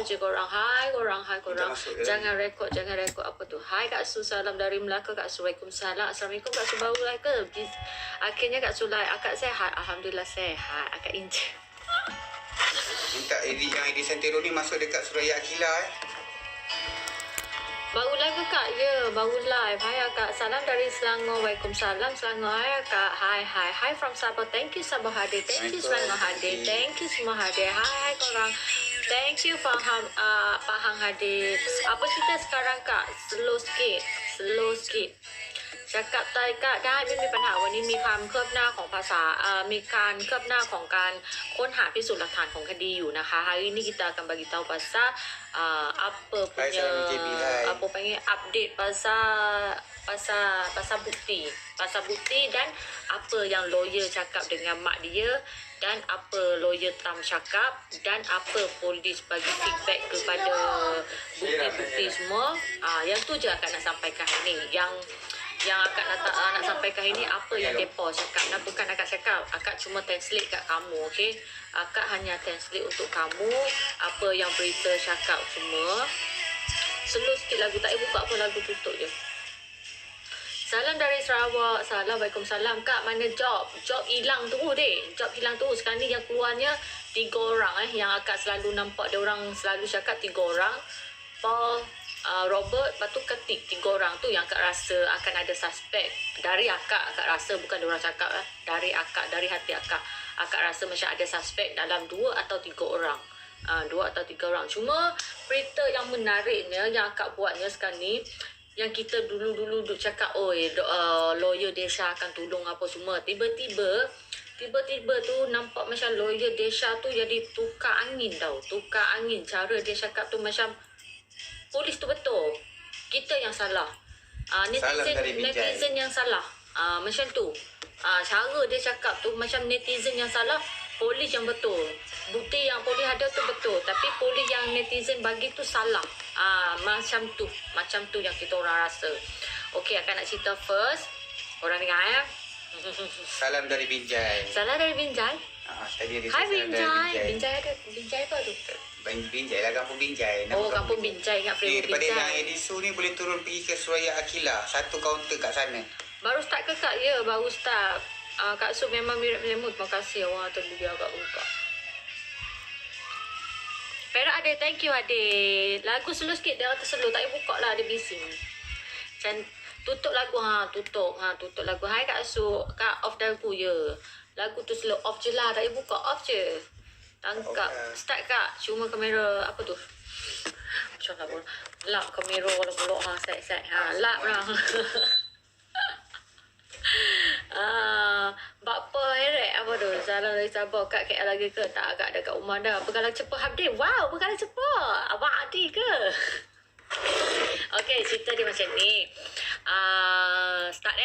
je korang. Hai korang. Jangan rekod apa tu. Hai Kak Su, salam dari Melaka. Kak Su, Waalaikumsalam. Assalamualaikum Kak Su, baru like ke? Akhirnya Kak Su like. Akak sehat? Alhamdulillah sehat. Akak Inci. Minta yang edit Santero ni masuk dekat Suraya Akila Baru live ke Kak? Ya, baru live. Hai Kak, salam dari Selangor. Waalaikumsalam Selangor. Hai Kak. Hai from Sabah. Thank you Sabah hadir. Thank you Selangor hadir. Thank you semua hadir. Hai korang. Thank you Pahang hadir. Apa cerita sekarang Kak? Slow sikit. จะกลับใจก็ได้ไม่มีปัญหาวันนี้มีความคืบหน้าของภาษามีการคืบหน้าของการค้นหาพิสูจน์หลักฐานของคดีอยู่นะคะ hari ini kita akan bagi tahu pasal apa punya apa panggil update pasal bukti dan apa yang lawyer cakap dengan mak dia dan apa lawyer Tam cakap dan apa polis bagi feedback kepada bukti-bukti semua. Yang tu je akan nak sampaikan ni. Yang akak nak sampaikan ini apa yang mereka cakap dan bukan akak cakap. Akak cuma translate kat kamu, okey? Akak hanya translate untuk kamu apa yang berita cakap semua. Slow sikit lagu, tak buka apa lagu, tutup je. Salam dari Sarawak. Salam, Waalaikumsalam. Kak, mana job? Job hilang tu dek. Job hilang tu. Sekarang ni yang keluarnya 3 orang yang akak selalu nampak dia orang selalu cakap 3 orang. Paul, Robert, lepas tu ketik 3 orang tu yang akak rasa akan ada suspek. Dari akak rasa, bukan diorang cakap lah. Dari hati akak rasa macam ada suspek dalam 2 atau 3 orang. 2 atau 3 orang. Cuma berita yang menariknya yang akak buatnya sekarang ni, yang kita dulu duk cakap, lawyer Desha akan tolong apa semua. Tiba-tiba tu nampak macam lawyer Desha tu jadi tukar angin tau. Tukar angin. Cara dia cakap tu macam polis tu betul, kita yang salah. Netizen yang salah. Macam tu. Cara dia cakap tu macam netizen yang salah, polis yang betul. Bukti yang polis ada tu betul, tapi polis yang netizen bagi tu salah. Macam tu yang kita orang rasa. Okey, akan nak cerita first. Korang dengar ya. Salam dari Binjai. Tadi ada Hai salam dari Binjai ada. Binjai apa tu? Binjai lah, Kampung Binjai. Kampung Binjai. Ingat Freeway Daripada Binjai. yang Edisu ni boleh turun pergi ke Suraya Akila. Satu kaunter kat sana. Baru start ke Kak? Ya, baru start. Kak Su memang mirip-mirip. Terima kasih. Wah, tadi dia agak buka. Perak ada. Thank you adik. Lagu slow sikit. Dia kata slow. Tak payah buka lah. Dia bising. Tutup lagu. Tutup lagu. Hai Kak Su. Kak, off lagu ya. Lagu tu slow. Off je lah. Tak payah buka. Off je. Tangkap. Start Kak. Cuma kamera. Apa tu? Macam nak pun. Lap kamera. Kalau set. Lap lah. Bapa heret apa tu? Salam dari Sabah. Kak KL lagi ke? Tak, agak dekat rumah dah. Bekalan cepat habis. Wow, bekalan cepat. Abang Adi ke? Okey, cerita dia macam ni. Start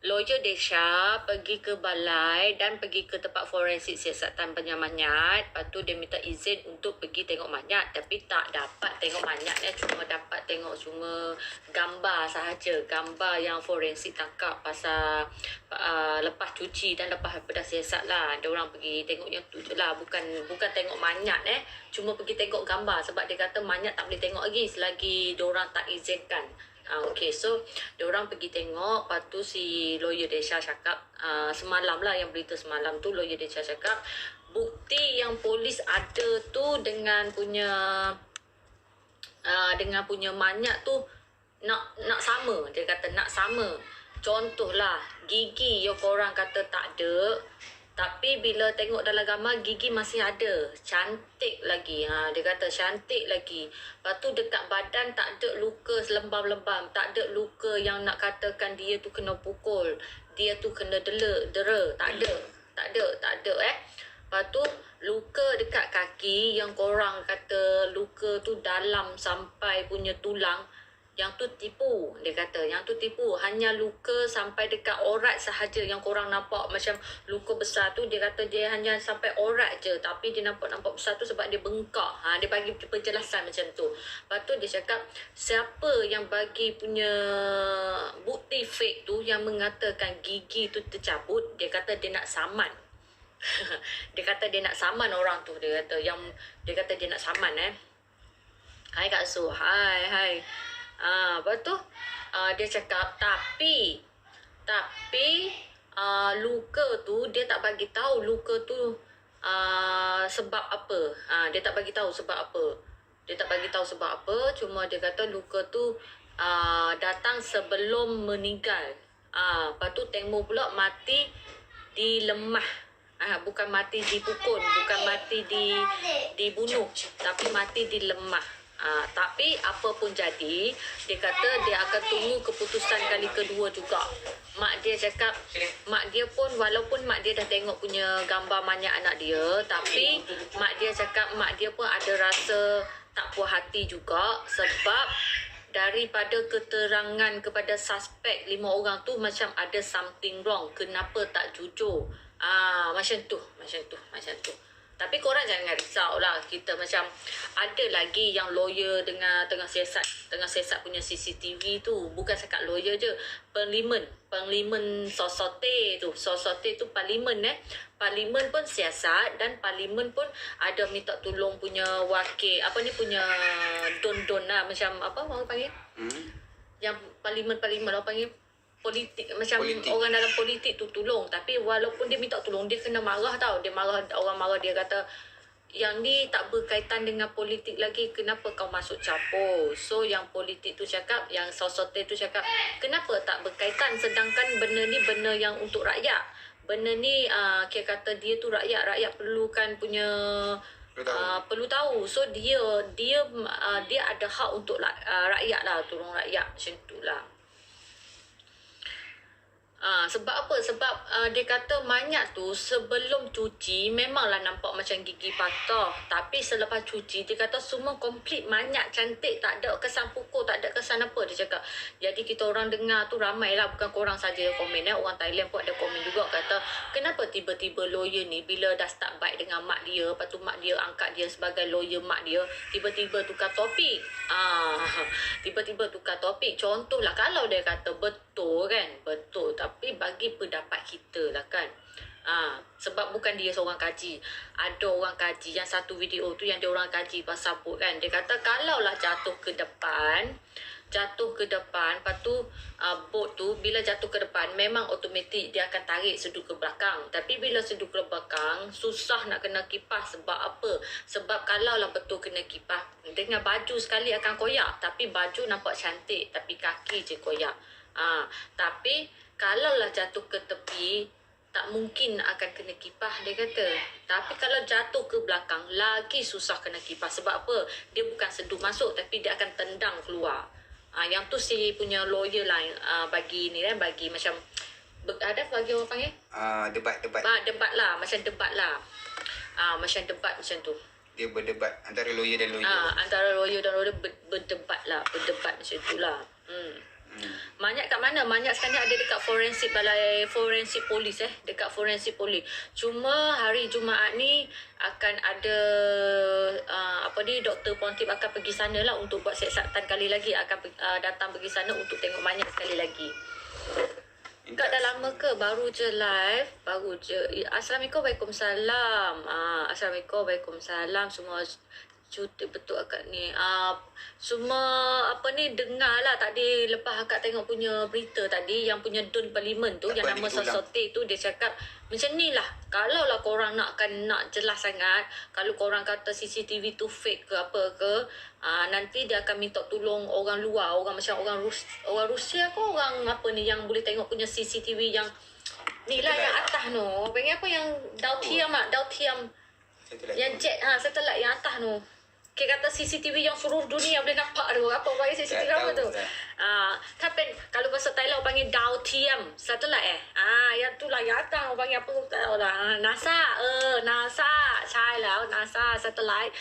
Lawyer Desha pergi ke balai dan pergi ke tempat forensik siasatan penyamanyat. Lepas tu dia minta izin untuk pergi tengok mayat. Tapi tak dapat tengok mayatnya. Cuma dapat tengok cuma gambar sahaja. Gambar yang forensik tangkap pasal lepas cuci dan lepas bedah siasat lah. Dia orang pergi tengok yang tu je lah. Bukan tengok mayat Cuma pergi tengok gambar. Sebab dia kata mayat tak boleh tengok lagi selagi dia orang tak izinkan. Okay, so diorang pergi tengok. Lepas tu si lawyer Desha cakap semalam lah, yang berita semalam tu lawyer Desha cakap bukti yang polis ada tu dengan punya mayat tu nak sama. Dia kata nak sama. Contohlah gigi yang korang kata tak ada, tapi bila tengok dalam gambar gigi masih ada. Cantik lagi. Dia kata cantik lagi. Lepas tu dekat badan tak ada luka selembam-lembam. Tak ada luka yang nak katakan dia tu kena pukul. Dia tu kena dera. Tak ada. Lepas tu luka dekat kaki yang korang kata luka tu dalam sampai punya tulang. Yang tu tipu, dia kata. Yang tu tipu. Hanya luka sampai dekat orat sahaja yang korang nampak macam luka besar tu. Dia kata dia hanya sampai orat je. Tapi dia nampak besar tu sebab dia bengkak. Dia bagi penjelasan macam tu. Lepas tu dia cakap, siapa yang bagi punya bukti fake tu yang mengatakan gigi tu tercabut, dia kata dia nak saman. Dia kata dia nak saman orang tu. Dia kata dia nak saman Hai Kak Su. Hai. Lepas tu dia cakap tapi luka tu dia tak bagi tahu luka tu sebab apa. Dia tak bagi tahu sebab apa. Cuma dia kata luka tu datang sebelum meninggal. Lepas tu tengok pula mati di lemah. Bukan mati dipukul, bukan mati dibunuh, tapi mati di lemah. Tapi apa pun jadi, dia kata dia akan tunggu keputusan kali kedua juga. Mak dia cakap, mak dia pun walaupun mak dia dah tengok punya gambar banyak anak dia, tapi mak dia cakap mak dia pun ada rasa tak puas hati juga sebab daripada keterangan kepada suspek 5 orang tu macam ada something wrong. Kenapa tak jujur? Macam tu. Tapi korang jangan risau lah. Kita macam ada lagi yang lawyer tengah siasat punya CCTV tu. Bukan cakap lawyer je. Parlimen Sosote tu parlimen Parlimen pun siasat dan parlimen pun ada minta tolong punya wakil punya don lah, macam apa orang panggil? Yang parlimen orang panggil politik, macam orang dalam politik tu tolong. Tapi walaupun dia minta tolong, dia kena marah tau. Orang marah, dia kata yang ni tak berkaitan dengan politik lagi, kenapa kau masuk campur? So yang politik tu cakap, yang Sosote tu cakap, kenapa tak berkaitan sedangkan benda ni benda yang untuk rakyat. Benda ni kira kata dia tu rakyat perlukan punya perlu tahu. So dia ada hak untuk rakyat lah, tolong rakyat macam tu lah. Sebab apa? Sebab dia kata manyak tu sebelum cuci memanglah nampak macam gigi patah. Tapi selepas cuci dia kata semua komplit, manyak, cantik, tak ada kesan pukul, tak ada kesan apa, dia cakap. Jadi kita orang dengar tu ramai lah, bukan korang saja yang komen. Orang Thailand pun ada komen juga, kata kenapa tiba-tiba lawyer ni bila dah start baik dengan mak dia, lepas tu mak dia angkat dia sebagai lawyer mak dia, tiba-tiba tukar topik. Contohlah kalau dia kata betul kan, betul, tapi bagi pendapat kita lah kan. Sebab bukan dia seorang kaji, ada orang kaji yang satu video tu yang dia orang kaji pasal bot kan. Dia kata kalaulah jatuh ke depan, lepas tu bot tu bila jatuh ke depan memang automatik dia akan tarik sedu ke belakang. Tapi bila sedu ke belakang susah nak kena kipas. Sebab apa? Sebab kalaulah betul kena kipas, dengan baju sekali akan koyak, tapi baju nampak cantik tapi kaki je koyak. Tapi kalaulah jatuh ke tepi tak mungkin akan kena kipas, dia kata. Tapi kalau jatuh ke belakang lagi susah kena kipas. Sebab apa? Dia bukan sedu masuk tapi dia akan tendang keluar. Yang tu si punya lawyer lah bagi ni kan, bagi macam ada bagi orang panggil debat debat lah, macam debat lah. Macam debat macam tu. Dia berdebat antara lawyer dan lawyer. Antara lawyer dan lawyer berdebat macam tu lah. Manyak kat mana? Manyak sekarang ada dekat balai forensik polis dekat forensik polis. Cuma hari Jumaat ni akan ada Dr. Pontip akan pergi sana lah untuk buat siasatan kali lagi, akan datang pergi sana untuk tengok Manyak sekali lagi. Kak dah lama ke? Baru je live. Assalamualaikum, Waalaikumsalam. Assalamualaikum, Waalaikumsalam. Semua cuti betul akak ni. Semua dengar lah tadi lepas akak tengok punya berita tadi yang punya Don Parlimen tu, yang nama Sosote tu, dia cakap macam ni lah. Kalau lah korang nak jelas sangat, kalau korang kata CCTV tu fake ke apa ke, nanti dia akan minta tolong orang luar, orang macam orang Rusia ke orang apa ni yang boleh tengok punya CCTV yang ni lah, yang atas tu. Panggil apa yang Dautiam yang jet satelit yang atas tu. Kira kata CCTV yang seluruh dunia boleh nampak tu. Apa panggil CCTV apa tu? Tapi kalau bahasa Thailand panggil Dautiam satelit yang tu lah, yang atas panggil apa tak tahu lah. NASAใช่แล้ว NASA satelit.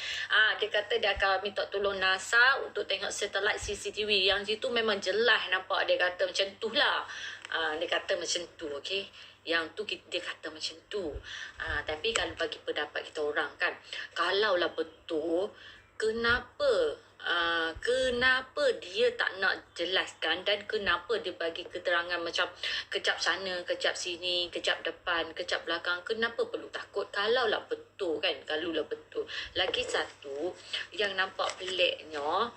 Dia kata dia akan minta tolong NASA untuk tengok satelit CCTV yang situ memang jelas nampak. Dia kata macam tu lah. Dia kata macam tu, okey. Yang tu dia kata macam tu. Tapi kalau bagi pendapat kita orang kan, kalaulah betul, kenapa kenapa dia tak nak jelaskan dan kenapa dia bagi keterangan macam kejap sana, kejap sini, kejap depan, kejap belakang. Kenapa perlu takut kalaulah betul kan? Kalaulah betul. Lagi satu yang nampak peliknya,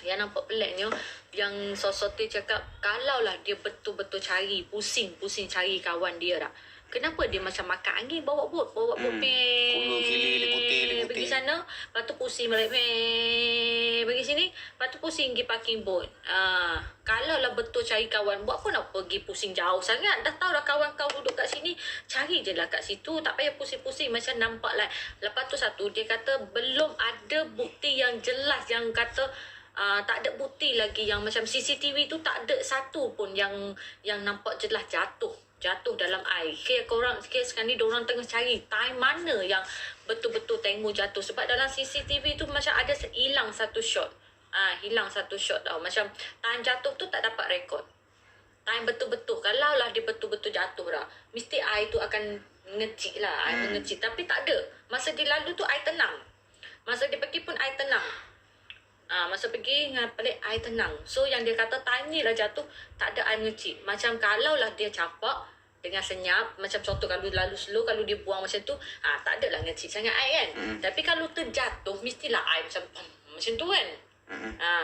yang nampak peliknya, yang sosok tu cakap kalaulah dia betul-betul cari, pusing-pusing cari kawan dia tak. Kenapa dia macam makan angin, bawa bot Ulu gili, liputi. pergi sana, lepas tu pusing balik pergi sini, lepas tu pusing pergi parking bot. Kalau lah betul cari kawan, buat apa nak pergi pusing jauh sangat? Dah tahu dah kawan kau duduk kat sini, cari je lah kat situ, tak payah pusing-pusing macam nampak lah. Lepas tu satu, dia kata belum ada bukti yang jelas yang kata tak ada bukti lagi yang macam CCTV tu tak ada satu pun yang nampak jelas jatuh dalam air. Kira sekarang ni diorang tengah cari time mana yang betul-betul tengok jatuh. Sebab dalam CCTV tu macam ada hilang satu shot. Hilang satu shot tau. Macam time jatuh tu tak dapat rekod. Time betul-betul. Kalau lah dia betul-betul jatuh dah, mesti air tu akan mengecik lah. Air mengecik. Tapi tak ada. Masa dia lalu tu air tenang. Masa dia pergi pun air tenang. Masa pergi dengan pelik air tenang. So yang dia kata time ni lah jatuh, tak ada air mengecik. Macam kalau lah dia capak dengan senyap, macam contoh kalau lalu slow, kalau dia buang macam tu, tak ada lah ngecik sangat air kan. Tapi kalau terjatuh, mestilah air macam tu kan.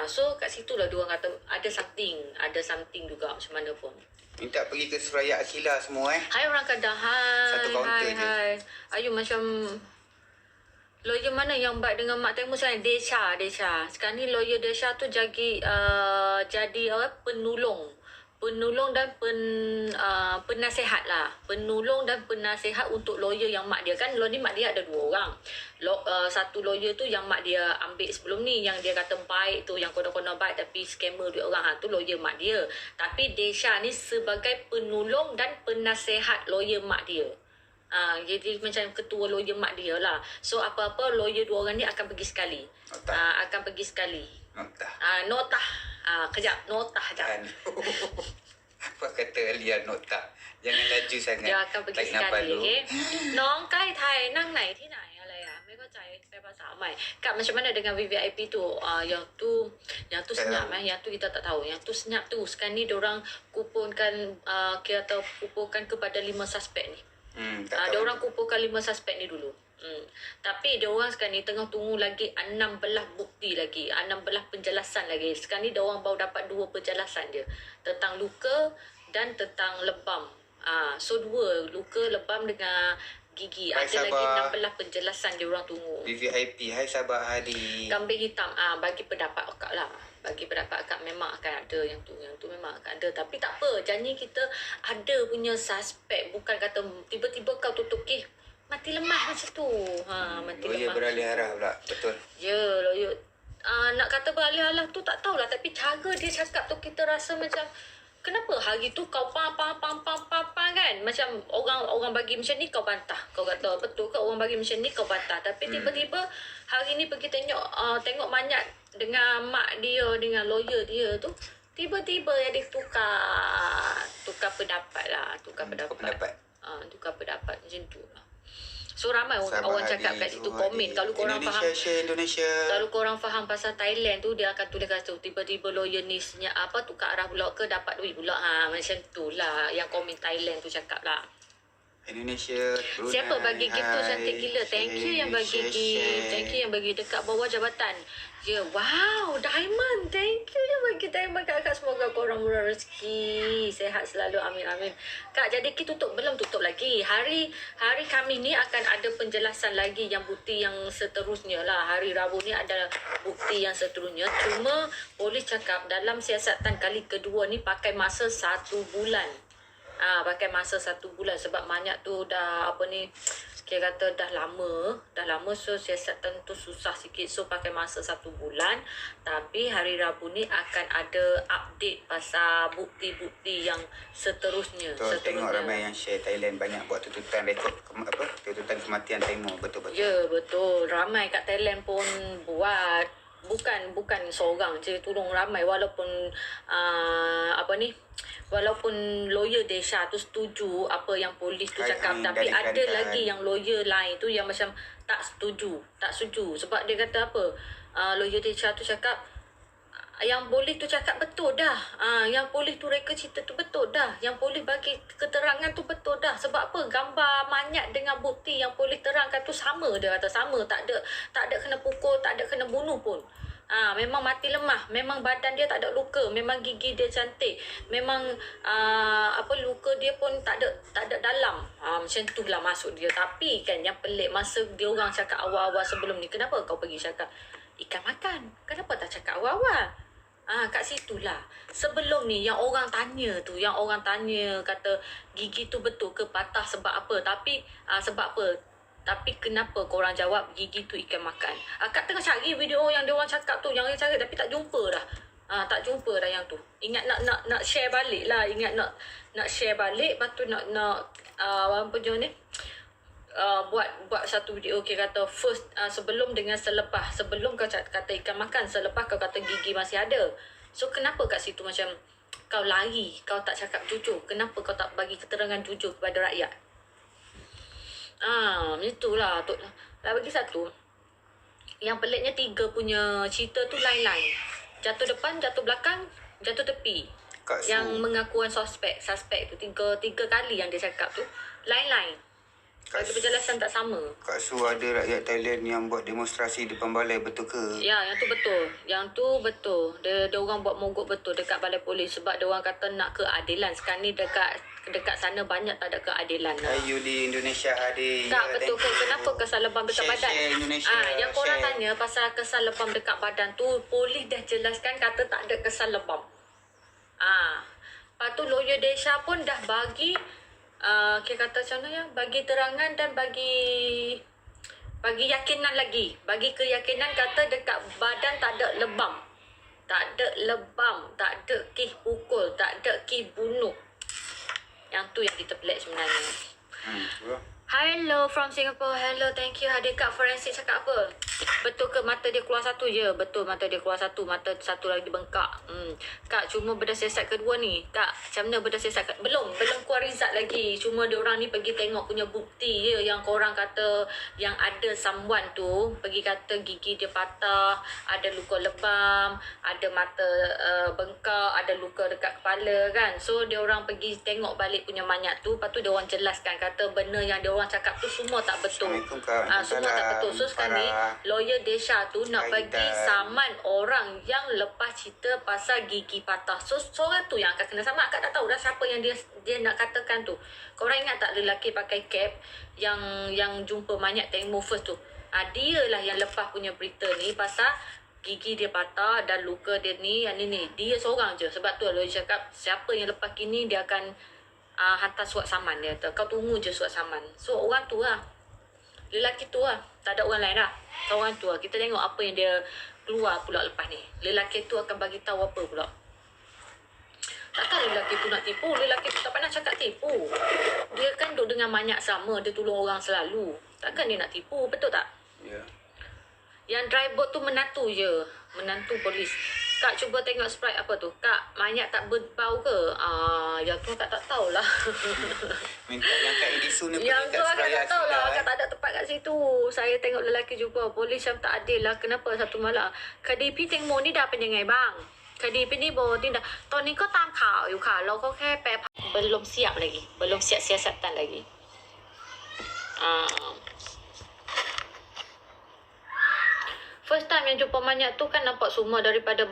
So kat situ lah diorang kata ada something juga macam mana pun. Minta pergi ke Suraya Akila semua Hai orang Kedah, Satu kaunter je. hai. Ayu macam lawyer mana yang baik dengan Mak Temu sekarang? Desha. Sekarang ni lawyer Desha tu jadi penulong dan penasihat lah. Penulong dan penasihat untuk lawyer yang mak dia. Kan lawyer mak dia ada 2 orang. Satu lawyer tu yang mak dia ambil sebelum ni, yang dia kata baik tu, yang konon-konon baik tapi scammer duit orang. Tu lawyer mak dia. Tapi Desha ni sebagai penulong dan penasihat lawyer mak dia. Jadi macam ketua lawyer mak dia lah. So apa-apa lawyer 2 orang ni akan pergi sekali. Akan pergi sekali. Notah. Kejap, notah jap. Apa kata Alia notah? Jangan laju sangat. Dia akan pergi sekali, okey. Nong kai thai nang nai thi naiอะไรอ่ะไม่เข้าใจแปลภาษาใหม่ Kak, macam mana dengan VVIP tu? Yang tu senyap yang tu kita tak tahu. Yang tu senyap tu sekarang ni diorang kumpulkan kumpulkan kepada 5 suspek ni. Diorang kumpulkan 5 suspek ni dulu. Tapi diorang sekarang ni tengah tunggu lagi 16 bukti lagi, 16 penjelasan lagi. Sekarang ni diorang baru dapat 2 penjelasan je, tentang luka dan tentang lebam. So 2, luka, lebam dengan gigi. Ada lagi 16 penjelasan diorang tunggu. VVIP, hai Sabah Hadi. Kambing hitam, bagi pendapat akak lah. Bagi pendapat akak memang akan ada yang tu memang akan ada. Tapi tak apa, janji kita ada punya suspek. Bukan kata tiba-tiba kau tutup kes mati lemah macam tu. Mati lemah. Beralih arah pula. Betul. Ya, lawyer. Nak kata beralih arah tu tak tahulah. Tapi cara dia cakap tu kita rasa macam, kenapa hari tu kau pam kan? Macam orang bagi macam ni kau bantah. Kau kata betul ke orang bagi macam ni kau bantah. Tapi tiba-tiba hari ni pergi tengok Manyat dengan mak dia, dengan lawyer dia tu, tiba-tiba dia tukar pendapat lah. Tukar pendapat macam tu lah. So ramai orang cakap kat situ, komen. Kalau korang faham Indonesia. Kalau korang faham pasal Thailand tu, dia akan tulis kat situ, tiba-tiba lawyer ni senyap tukar arah pula ke dapat duit pula. Macam tu lah yang komen Thailand tu cakap lah. Indonesia, Brunei. Siapa bagi gift tu cantik gila. Thank you yang bagi gift. Thank you yang bagi dekat bawah jabatan. Wow, diamond. Thank you yang bagi diamond kakak. Semoga korang murah rezeki, sehat selalu, amin amin. Kak, jadi kita tutup? Belum tutup lagi. Hari Khamis ni akan ada penjelasan lagi yang bukti yang seterusnya lah. Hari Rabu ni ada bukti yang seterusnya. Cuma polis cakap dalam siasatan kali kedua ni pakai masa 1 bulan. Pakai masa 1 bulan sebab banyak tu dah kira kata dah lama, so siasatan tu susah sikit, so pakai masa 1 bulan. Tapi hari Rabu ni akan ada update pasal bukti-bukti yang seterusnya. Tengok ramai yang share Thailand banyak buat tuntutan rekod tuntutan kematian Timur, betul-betul. Ya, betul. Ramai kat Thailand pun buat. bukan seorang je, tolong ramai. Walaupun walaupun lawyer Desha tu setuju apa yang polis tu cakap, tapi ada lagi yang lawyer lain tu yang macam tak setuju. Sebab dia kata apa, lawyer Desha tu cakap yang polis tu cakap betul dah. Yang polis tu reka cerita tu betul dah. Yang polis bagi keterangan tu betul dah. Sebab apa? Gambar mayat dengan bukti yang polis terangkan tu sama. Dia kata sama. Tak ada kena pukul, tak ada kena bunuh pun. Memang mati lemah. Memang badan dia tak ada luka. Memang gigi dia cantik. Memang luka dia pun tak ada dalam. Macam tu lah maksud dia. Tapi kan yang pelik masa dia orang cakap awal-awal sebelum ni, kenapa kau pergi cakap ikan makan? Kenapa tak cakap awal-awal? Kat situlah. Sebelum ni yang orang tanya kata gigi tu betul ke patah sebab apa? Tapi sebab apa? Tapi kenapa korang jawab gigi tu ikan makan? Kak tengah cari video yang dia orang cakap tu, yang dia cari tapi tak jumpa dah. Tak jumpa dah yang tu. Ingat nak share balik lah. Ingat nak share balik. Lepas tu nak apa je ni? Buat satu video. Okay, kata first sebelum dengan selepas. Sebelum kau kata ikan makan, selepas kau kata gigi masih ada. So kenapa kat situ macam kau lari, kau tak cakap jujur? Kenapa kau tak bagi keterangan jujur kepada rakyat? Macam itulah. Lah bagi satu, yang peliknya 3 punya cerita tu lain-lain. Jatuh depan, jatuh belakang, jatuh tepi. Yang mengakuan suspek tu tiga kali yang dia cakap tu lain-lain. Ada penjelasan tak sama. Kak Su, ada rakyat Thailand yang buat demonstrasi depan balai, betul ke? Ya, yang tu betul. Dia orang buat mogok betul dekat balai polis sebab dia orang kata nak keadilan. Sekarang ni dekat sana banyak tak ada keadilan. You di Indonesia ada. Tak, betul ke? Kenapa kesal lebam dekat badan? Indonesia. Yang korang tanya pasal kesal lebam dekat badan tu, polis dah jelaskan kata tak ada kesal lebam. Lepas tu lawyer Desha pun dah bagi kita kata macam mana ya, bagi terangan dan bagi yakinan lagi. Bagi keyakinan kata dekat badan tak ada lebam. Tak ada kes pukul, tak ada kes bunuh. Yang tu yang kita pelik sebenarnya. Hello from Singapore. Hello, thank you. Hadir Kak Forensik cakap apa? Betul ke mata dia keluar satu? Ya, betul mata dia keluar satu. Mata satu lagi bengkak. Kak, cuma bedah siasat kedua ni. Kak, macam mana bedah siasat? Belum keluar result lagi. Cuma dia orang ni pergi tengok punya bukti je. Yang korang kata yang ada someone tu pergi kata gigi dia patah, ada luka lebam, ada mata bengkak, ada luka dekat kepala kan. So dia orang pergi tengok balik punya mayat tu. Lepas tu dia orang jelaskan kata benda yang dia orang cakap tu semua tak betul. Semua tak betul. So sekarang ni lawyer Desha tu nak bagi saman orang yang lepas cerita pasal gigi patah. So seorang tu yang akan kena saman. Akak tak tahu dah siapa yang dia nak katakan tu. Korang ingat tak lelaki pakai cap yang jumpa mayat tengok first tu? Dia lah yang lepas punya berita ni pasal gigi dia patah dan luka dia ni, yang ni. Dia seorang je. Sebab tu lawyer cakap siapa yang lepas kini dia akan hantar surat saman. Dia kata kau tunggu je surat saman. So orang tu lah, lelaki tu lah, tak ada orang lain dah. Orang tu lah. Kita tengok apa yang dia keluar pula lepas ni. Lelaki tu akan bagi tahu apa pula. Takkan lelaki tu nak tipu. Lelaki tu tak pernah cakap tipu. Dia kan duduk dengan mayat sama, dia tolong orang selalu. Takkan dia nak tipu, betul tak? Ya. Yang driver tu menantu je. Menantu polis. Kak cuba tengok Sprite apa tu. Kak, mayat tak berbau ke? Yang tu tak tahulah. Minta yang Kak Edisu ni yang tu akak tak tahulah. Akak tak ada tempat kat situ. Saya tengok lelaki juga. Polis yang tak adil lah. Kenapa satu malam? KDP แตงโมนี่ดาเป็นยังไงบ้าง KDP นี่โบนี่ดาตอนนี้ก็ตามข่าวอยู่ค่ะเราก็แค่แปล belum siap lagi. Belum siap siasatan lagi. First time yang jumpa mayat tu kan nampak semua daripada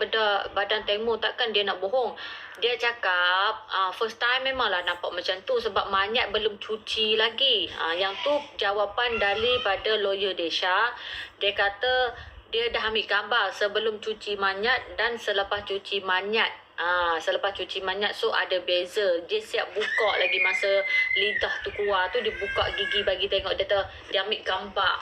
badan Temo. Takkan dia nak bohong. Dia cakap first time memanglah nampak macam tu sebab mayat belum cuci lagi. Yang tu jawapan daripada lawyer Desha. Dia kata dia dah ambil gambar sebelum cuci mayat dan selepas cuci mayat. Selepas cuci mayat, so ada beza. Dia siap buka lagi masa lidah tu keluar tu, dia buka gigi bagi tengok. Dia ambil gambar.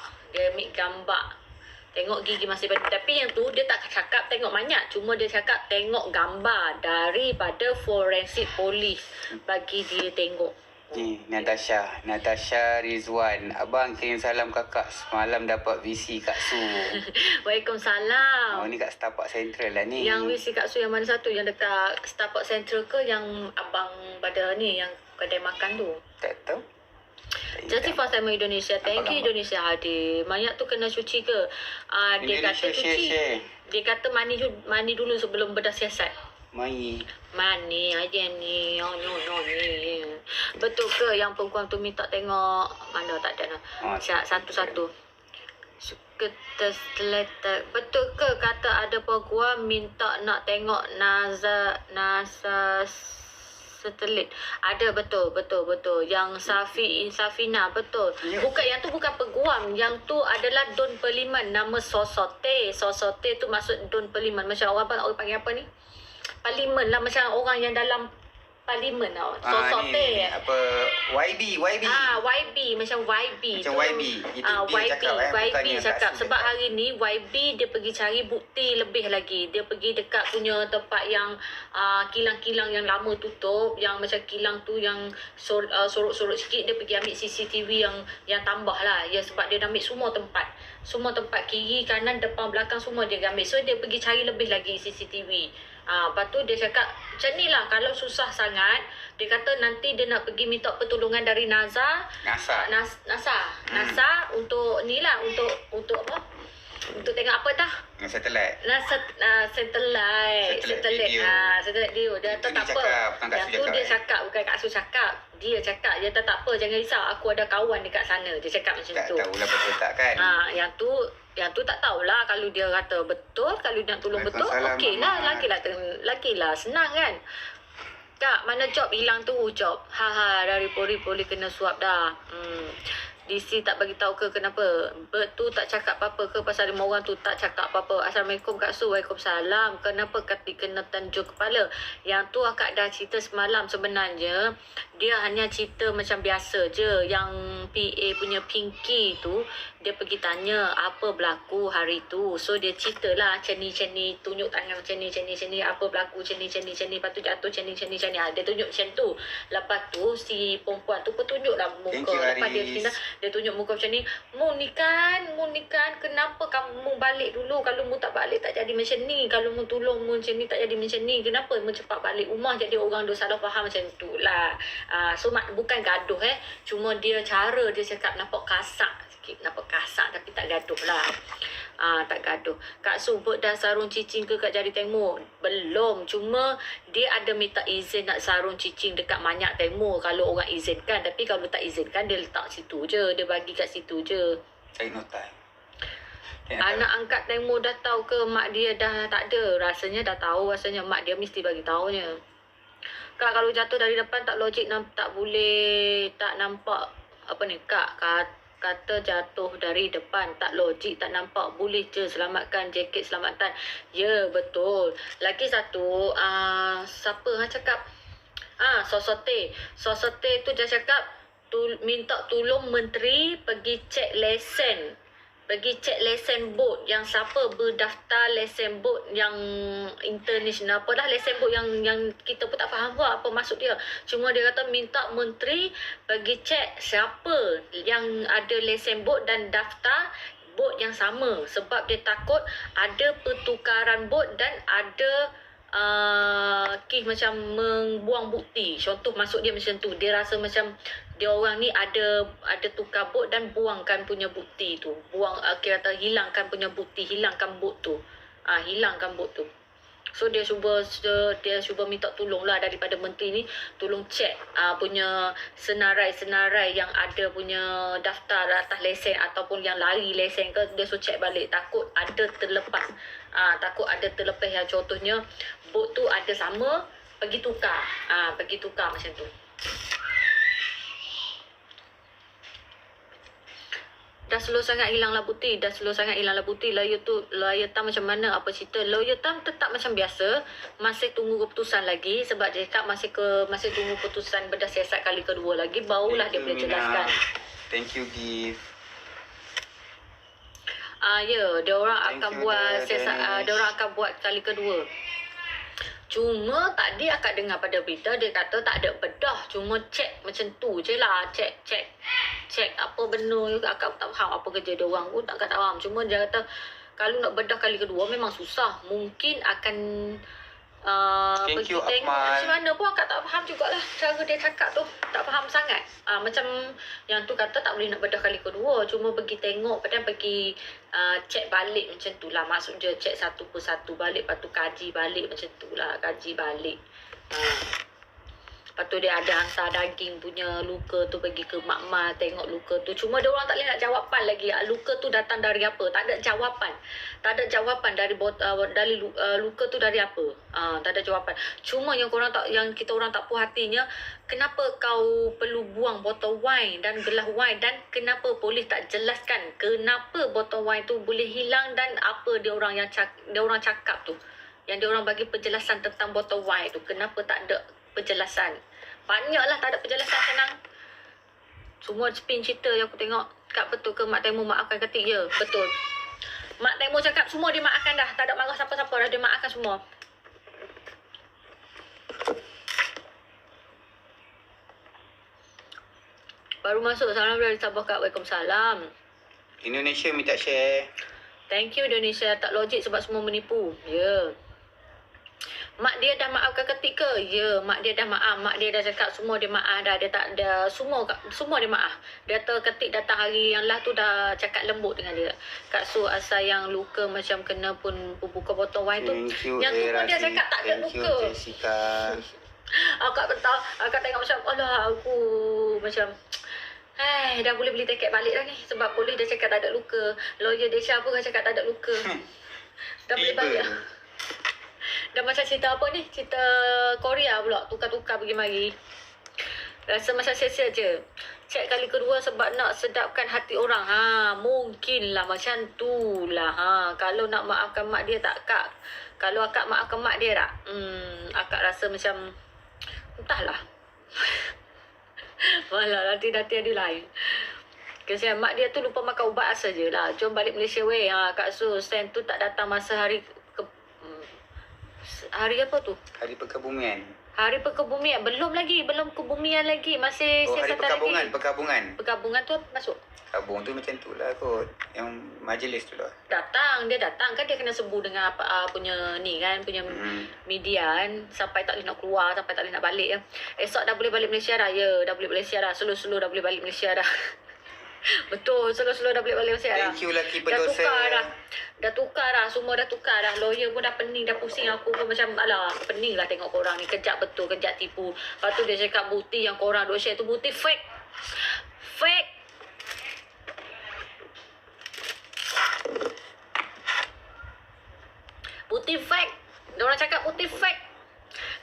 Tengok gigi masih baru. Tapi yang tu dia tak cakap tengok mayat. Cuma dia cakap tengok gambar daripada forensik polis bagi dia tengok. Ni, Natasha Rizwan. Abang kirim salam kakak. Semalam dapat VC Kak Su. Waalaikumsalam. Oh, ni kat Starbucks Central lah ni. Yang visi Kak Su yang mana satu? Yang dekat Starbucks Central ke yang abang pada ni, yang kedai makan tu? Tak tahu. Jadi first time Indonesia. Thank you Indonesia hadir. Mayat tu kena cuci ke? Dia kata cuci. Dia kata mandi dulu sebelum bedah siasat. Mani aja ni. Ni. Betul ke yang perempuan tu minta tengok? Mana tak ada nak. Satu-satu. Betul ke kata ada perempuan minta nak tengok NASA satelit? Ada, betul. Yang Safina, betul. Bukan, yang tu bukan peguam. Yang tu adalah Don Perliman. Nama Sosote. Sosote tu maksud Don Perliman. Macam orang panggil apa ni? Parlimen lah. Macam orang yang dalam parlimen tau. Sosote. Apa? YB. YB. Macam YB. Macam YB. Itu dia cakap. YB cakap. Sebab hari ni YB dia pergi cari bukti lebih lagi. Dia pergi dekat punya tempat yang kilang-kilang yang lama tutup. Yang macam kilang tu yang sorok-sorok sikit. Dia pergi ambil CCTV yang tambah lah. Ya, sebab dia dah ambil semua tempat. Semua tempat kiri, kanan, depan, belakang semua dia ambil. So dia pergi cari lebih lagi CCTV. Lepas tu dia cakap macam ni lah, kalau susah sangat, dia kata nanti dia nak pergi minta pertolongan dari NASA untuk ni lah, untuk apa? Untuk tengok apa dah? Satelit. Satelit dia. Dia kata tak apa. Yang tu dia cakap, bukan Kak Su cakap. Dia cakap, dia tak apa, jangan risau, aku ada kawan dekat sana. Dia cakap macam tu. Tak tahulah betul tak kan? Yang tu tak tahulah. Kalau dia kata betul, kalau dia nak tolong betul, okey lah. Laki lah, senang kan? Kak, mana job hilang tu? Job. Dari poli kena suap dah. DC tak bagi tahu ke kenapa? Betul tak cakap apa-apa ke pasal 5 orang tu tak cakap apa-apa. Assalamualaikum Kak Su. Waalaikumsalam. Kenapa Kati kena tanjung kepala? Yang tu akak dah cerita semalam sebenarnya. Dia hanya cerita macam biasa je. Yang PA punya Pinky tu, dia pergi tanya apa berlaku hari tu. So dia ceritalah macam ni, tunjuk tangan macam ni, apa berlaku macam ni. Lepas tu jatuh macam ni. Dia tunjuk macam tu. Lepas tu si perempuan tu pun tunjuklah muka. Lepas dia tunjuk muka macam ni. Mu ni kan kenapa kamu balik dulu? Kalau mu tak balik tak jadi macam ni. Kalau mu tolong mu macam ni tak jadi macam ni. Kenapa mu cepat balik rumah? Jadi orang dia salah faham macam tu lah. So bukan gaduh cuma dia cara dia cakap nampak kasar sikit. Nampak kasar tapi tak gaduh lah. Tak gaduh. Kak Su buat dah sarung cicing ke kat jari tengok? Belum. Cuma dia ada minta izin nak sarung cicing dekat manyak tengok kalau orang izinkan. Tapi kalau tak izinkan, dia letak situ je. Dia bagi kat situ je. Saya notai. Anak angkat tengok dah tahu ke mak dia dah tak ada? Rasanya dah tahu. Rasanya mak dia mesti bagi tahunya. Kak, kalau jatuh dari depan tak logik, tak boleh, tak nampak apa ni Kak? Kata jatuh dari depan tak logik, tak nampak, boleh je selamatkan jaket selamatan. Ya, betul. Lagi satu, siapa cakap? Sosote tu dia cakap minta tolong menteri pergi cek lesen bot yang siapa berdaftar lesen bot yang international, apalah lesen bot yang kita pun tak faham apa maksud dia. Cuma dia kata minta menteri pergi cek siapa yang ada lesen bot dan daftar bot yang sama, sebab dia takut ada pertukaran bot dan ada kes macam membuang bukti. Contoh masuk dia macam tu. Dia rasa macam dia orang ni ada tukar bot dan buangkan punya bukti tu. Kata hilangkan punya bukti, hilangkan bot tu. Hilangkan bot tu. So dia cuba minta tolong lah daripada menteri ni, tolong cek punya senarai yang ada punya daftar atas lesen ataupun yang lari lesen ke, dia suruh cek balik, takut ada terlepas. Takut ada terlepas yang contohnya bot tu ada sama, pergi tukar macam tu. Dah slow sangat hilanglah bukti. Lawyer Tam macam mana? Apa cerita? Lawyer Tam tetap macam biasa. Masih tunggu keputusan lagi. Sebab dia cakap masih tunggu keputusan bedah siasat kali kedua lagi. Barulah dia boleh jelaskan. Thank you, Gift. Dia orang akan buat siasat. Dia orang akan buat kali kedua. Cuma tadi akak dengar pada berita dia kata tak ada bedah, cuma cek macam tu je lah. Cek apa benda ni. Akak tak faham apa kerja dia orang pun, akak tak faham. Cuma dia kata kalau nak bedah kali kedua memang susah. Mungkin akan Thank pergi you, tengok Akmal. macam mana pun akak tak faham jugalah cara dia cakap tu. Tak faham sangat. Macam yang tu kata tak boleh nak bedah kali kedua. Cuma pergi tengok, dan pergi cek balik macam tu lah. Maksud dia cek satu persatu balik. Lepas tu kaji balik macam tu lah. Kaji balik. Lepas tu dia ada hantar daging punya luka tu pergi ke makmal tengok luka tu. Cuma dia orang tak boleh nak jawapan lagi. Luka tu datang dari apa? Tak ada jawapan. Tak ada jawapan dari luka tu dari apa. Tak ada jawapan. Cuma yang kita orang tak puas hatinya, kenapa kau perlu buang botol wine dan gelas wine, dan kenapa polis tak jelaskan kenapa botol wine tu boleh hilang dan apa dia orang cakap tu. Yang dia orang bagi penjelasan tentang botol wine tu. Kenapa tak ada penjelasan? Banyaklah tak ada penjelasan senang. Semua spin cerita yang aku tengok. Kak, betul ke Mak Temu maafkan Ketik? Ya, betul. Mak Temu cakap semua dimaafkan dah. Tak ada marah siapa-siapa dah. Dia maafkan semua. Baru masuk. Salam dari Sabah, Kak. Waalaikumsalam. Indonesia minta share. Thank you Indonesia. Tak logik sebab semua menipu. Ya. Mak dia dah maafkan Ketik ke? Ya, mak dia dah maaf. Mak dia dah cakap semua dia maaf dah. Dia tak ada semua dia maaf. Dia kata Ketik datang hari yang lah tu dah cakap lembut dengan dia. Kak Su, asal yang luka macam kena pun buka botol wine tu. Thank you, Yang tu pun dia cakap tak ada luka. Thank you, Jessica. Akak tengok macam, alah aku macam dah boleh beli tiket balik dah ni. Sebab polis dia cakap tak ada luka. Lawyer Desha pun cakap tak ada luka. Dah boleh balik. Dah macam cerita apa ni? Cerita Korea pula. Tukar-tukar pergi mari. Rasa macam sia-sia je. Cek kali kedua sebab nak sedapkan hati orang. Mungkinlah macam tu lah. Kalau nak maafkan mak dia tak, Kak? Kalau akak maafkan mak dia tak? Akak rasa macam entahlah. Malah nanti ada lain. Kesian mak dia tu lupa makan ubat asal je lah. Jom balik Malaysia weh. Kak Su, Stan tu tak datang masa hari apa tu? Hari Perkebumian. Hari Perkebumian. Belum kebumian lagi. Masih Hari siasatan lagi. Perkabungan tu apa masuk? Kabung tu macam tu lah kot. Yang majlis tu lah. Dia datang kan, dia kena sembuh dengan apa punya ni kan, punya media kan, sampai tak boleh nak keluar, sampai tak boleh nak balik ya. Esok dah boleh balik Malaysia dah. Ya, dah boleh Malaysia dah. Slow-slow dah boleh balik Malaysia dah. Betul, slow-slow dah boleh balik Malaysia dah. Thank you laki pendosa. Dah tukar dah. Semua dah tukar dah. Lawyer pun dah pening, dah pusing. Aku pun macam, alah, pening lah tengok korang ni. Kejap betul, kejap tipu. Lepas tu dia cakap bukti yang korang duk share tu bukti fake. Fake. Bukti fake. Diorang cakap bukti fake.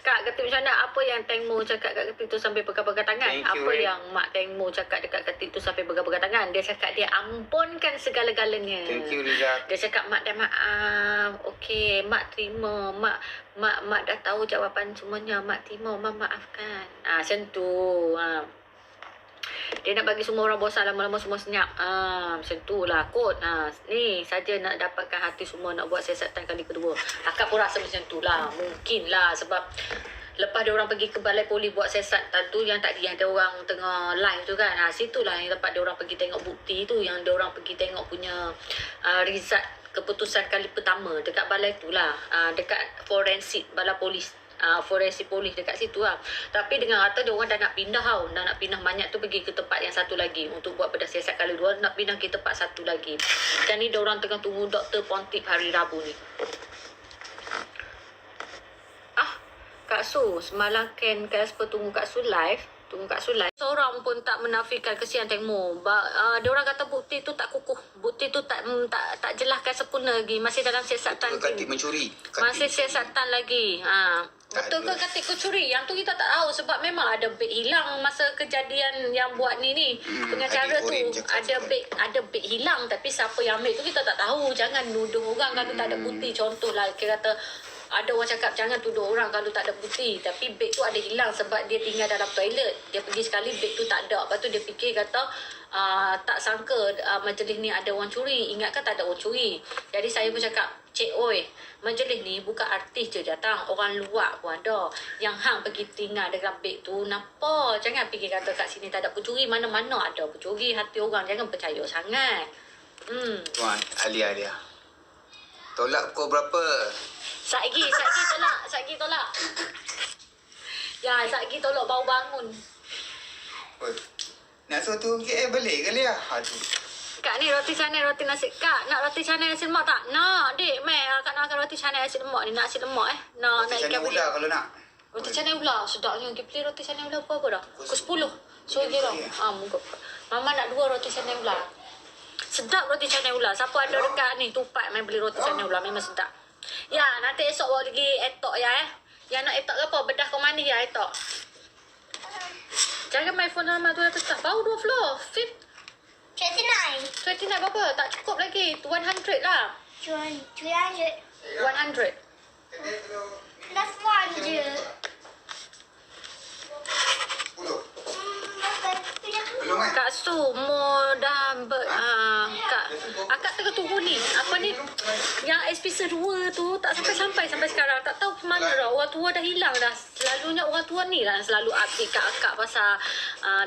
Kak, Ketik macam mana? Apa yang Teng Mo cakap kat Ketik tu sampai pegang-pegang tangan? Apa yang Mak Teng Mo cakap dekat Ketik tu sampai pegang-pegang tangan? Dia cakap dia ampunkan segala-galanya. Thank you, Liza. Dia cakap Mak dah maaf. Okey, Mak terima. Mak dah tahu jawapan semuanya. Mak terima, Mak maafkan. Macam tu. Dia nak bagi semua orang bosan, lama-lama semua senyap. Macam tu lah kot. Ni saja nak dapatkan hati semua, nak buat siasatan kali kedua. Akak pun rasa macam tu lah. Mungkin lah sebab lepas dia orang pergi ke balai polis buat siasatan tu, yang tadi yang dia orang tengah live tu kan. Situlah yang tempat dia orang pergi tengok bukti tu, yang dia orang pergi tengok punya result keputusan kali pertama dekat balai tu lah. Dekat forensik balai polis. Forensik polis dekat situ lah. Tapi dengan kata dia orang dah nak pindah tau. Dah nak pindah banyak tu pergi ke tempat yang satu lagi. Untuk buat bedah siasat kali dua, nak pindah ke tempat satu lagi. Dan ni dia orang tengah tunggu Dr. Pontip hari Rabu ni. Kak Su, semalam Ken Kasper tunggu Kak Su live. Seorang pun tak menafikan kesian Teng Mo. Dia orang kata bukti tu tak kukuh. Bukti tu tak jelaskan sempurna lagi. Masih dalam siasatan. Ketik mencuri. Masih siasatan lagi. Betul ke Ketik curi? Yang tu kita tak tahu sebab memang ada beg hilang masa kejadian yang buat ni. Pengacara tu ada beg hilang, tapi siapa yang ambil tu kita tak tahu. Jangan nuduh orang kalau tak ada bukti. Contohlah kira kata ada orang cakap jangan tuduh orang kalau tak ada bukti. Tapi beg tu ada hilang sebab dia tinggal dalam toilet. Dia pergi sekali beg tu tak ada. Lepas tu dia fikir kata tak sangka majlis ni ada orang curi. Ingatkan tak ada orang curi. Jadi saya pun cakap, cik oi, majlis ni bukan artis je datang. Orang luar pun ada. Yang hang pergi tinggal dalam beg tu, kenapa? Jangan fikir kata kat sini tak ada pencuri. Mana-mana ada pencuri. Hati orang jangan percaya sangat. Tuan, Alia. Tolak pukul berapa? Satgi tolak. Ya, Satgi tolak baru bangun. Oi. Nak suruh tu KL balik ke Lia? Aduh. Kak ni roti canai roti nasi. Kak nak roti canai nasi lemak tak? Nak, dek. Mai kak nak makan roti canai nasi lemak ni. Nak nasi lemak Nak Roti ikan canai beli. ular kalau nak. Roti canai ular. Sedapnya. Kita beli roti canai ular apa dah? Pukul 10. So kira. Muka. Mama nak 2 roti canai ular. Sedap roti canai ular. Siapa ada dekat ni tupat main beli roti canai ular. Memang sedap. Ya, nanti esok bawa lagi etok ya. Yang nak etok ke apa? Bedah kau mandi ya etok. Jangan main phone lama tu atas tak. Baru 2 floor. 29. 29 berapa? Tak cukup lagi. 100 lah. 300. 100. That's one je. 10. Belum kan? Kak Su mau dah akak tengah tunggu ni. Apa ni? Yang episode 2 tu tak sampai sekarang. Tak tahu ke mana dah. Orang tua dah hilang dah. Selalunya orang tua ni lah selalu update kat akak pasal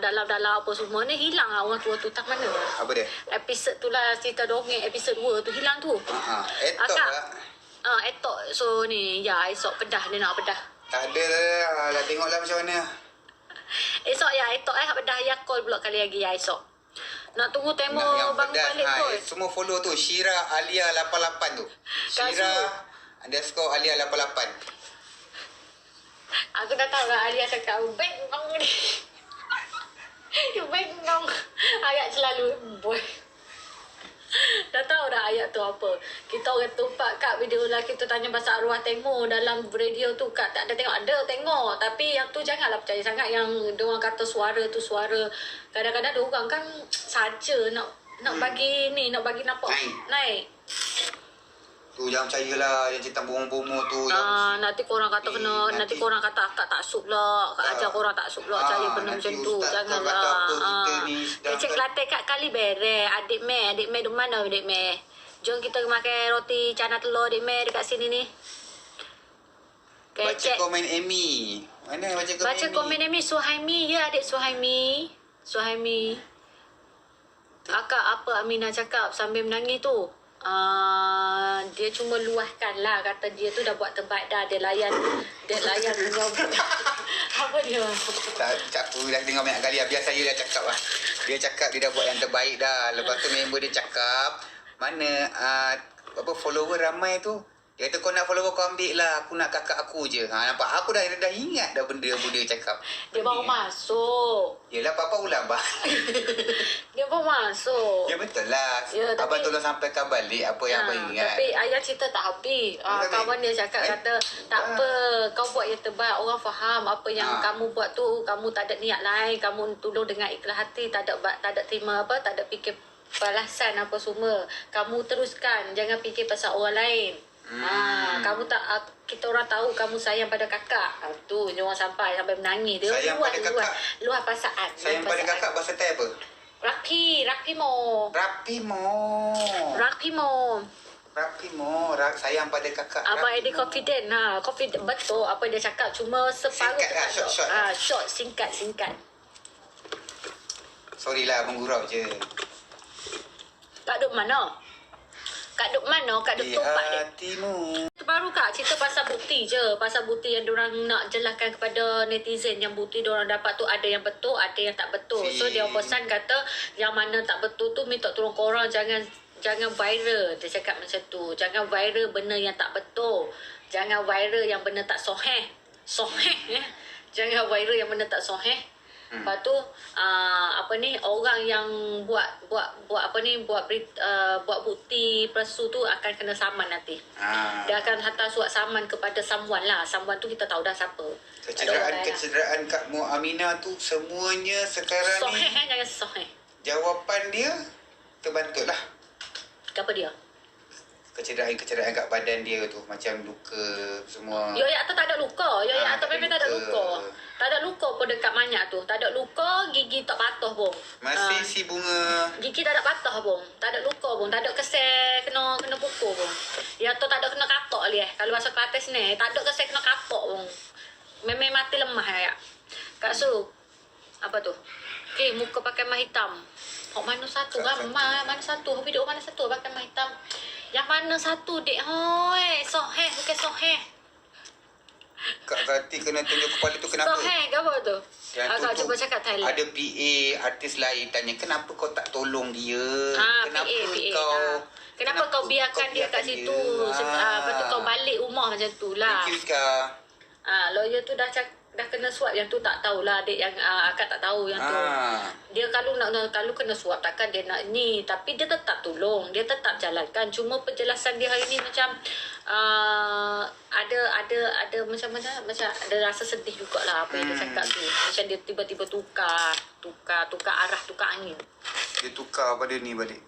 dalam-dalam apa semua ni. Hilang lah orang tua tu. Tak mana lah. Apa dia? Episode tu lah cerita dongeng episode 2 tu hilang tu. Etok Akak. lah. Etok. So ni ya esok pedah dia nak pedah. Tak ada lah. Dah tengoklah macam mana. Esok ya etok bedah ya call pula kali lagi ya esok. Nak tunggu temo Nak yang bangun pedas. balik kot. Semua follow tu. Syira Alia 88 tu. Syira _Alia 88. Aku dah tahu lah Alia cakap beng dong ni. Beng dong. Ayat selalu boy. Dah tahu dah ayat tu apa. Kita orang tumpak Kak video lah kita tanya pasal arwah temo dalam radio tu Kak tak ada tengok. Ada tengok tapi yang tu janganlah percaya sangat yang diorang kata suara tu suara. Kadang-kadang diorang kan saja nak bagi ni nak bagi nampak naik. Tu jangan percayalah yang cerita bohong-bohong tu. Nanti korang kata kena nanti korang kata akak tak sup lah. Kak ajar korang tak sup lah cari benda macam tu. Janganlah. Cik Kelantan Kak kali bere. Adik Mei di mana adik Mei? Jom kita makan roti cana telur adik Mei dekat sini ni. Baca komen Amy. Mana baca komen Amy? Suhaimi ya adik Suhaimi. Akak apa Aminah cakap sambil menangis tu. Dia cuma luahkan lah kata dia tu dah buat terbaik dah dia layan apa dia aku dah dengar banyak kali biar saya dah cakap lah dia cakap dia dah buat yang terbaik dah lepas tu member dia cakap mana follower ramai tu dia kata kau nak follower kau ambil lah aku nak kakak aku je nampak aku dah ingat dah benda dia cakap dia baru masuk yelah papa ulang bah dia baru masuk ya betul lah ya, abang tolong sampaikan balik apa yang abang ingat tapi ayah cerita tak habis kawan dia cakap kata tak apa kau buat yang terbaik orang faham apa yang kamu buat tu kamu tak ada niat lain kamu tolong dengan ikhlas hati tak ada terima apa tak ada fikir balasan apa semua kamu teruskan jangan fikir pasal orang lain kamu tak kita orang tahu kamu sayang pada kakak tu dia orang sampai menangis dia sayang pada kakak luar perasaan sayang pada kakak bahasa Thai apa Rapimo sayang pada kakak Abang Eddie confident confident betul apa dia cakap cuma separuh singkat lah, short singkat sorry lah menggurau je Kak duk mana Kak duk tumpak dia terbaru Kak cerita pasal bukti je pasal bukti yang diorang nak jelaskan kepada netizen yang bukti diorang dapat tu ada yang betul ada yang tak betul so dia pesan kata yang mana tak betul tu minta tolong korang jangan viral dia cakap macam tu jangan viral benda yang tak betul jangan viral yang benda tak soheh jangan viral yang benda tak soheh lepas tu orang yang buat bukti palsu tu akan kena saman nanti. Dia akan hantar surat saman kepada someone lah. Someone tu kita tahu dah siapa. Kecederaan Kak Aminah tu semuanya sekarang soheh, ni. Jangan soheh. Jawapan dia terbantuk lah. Apa dia? kecederaan kat badan dia tu. Macam luka semua. Yoyak tu tak ada luka. Yoyak tu tak ada memang tak ada luka. luka. Tak ada luka pun dekat manyak tu. Tak ada luka, gigi tak patah pun. Masih si bunga. Gigi tak ada patah pun. Tak ada luka pun. Tak ada kesel kena pukul pun. Yang tu tak ada kena katok dia. Kalau bahasa Kelantan sini, tak ada kesel kena katok pun. Memang mati lemah ya. Kak Su, apa tu? Okay, muka pakai mah hitam. Mana satu? Mana satu? Hobi duk mana satu pakai mah hitam. Yang mana satu dek? Hoi, soheh bukan soheh. Kak Kati kena tunjuk kepala tu kenapa? Soheh ke apa tu? Yang Akak tu cuba cakap Thailand. ada PA artis lain tanya kenapa kau tak tolong dia? Kenapa PA. kau Kenapa kau biarkan dia kat situ? Lepas tu kau balik rumah macam tu lah. Thank you Kak. Lawyer tu dah kena suap, yang tu tak tahulah adik, yang akak tak tahu yang tu. Dia kalau kena suap takkan dia nak ni, tapi dia tetap tolong, dia tetap jalankan. Cuma penjelasan dia hari ni macam ada macam mana, macam ada rasa sedih jugalah apa yang dia cakap tu. Macam dia tiba-tiba tukar arah, tukar angin. Dia tukar pada ni balik.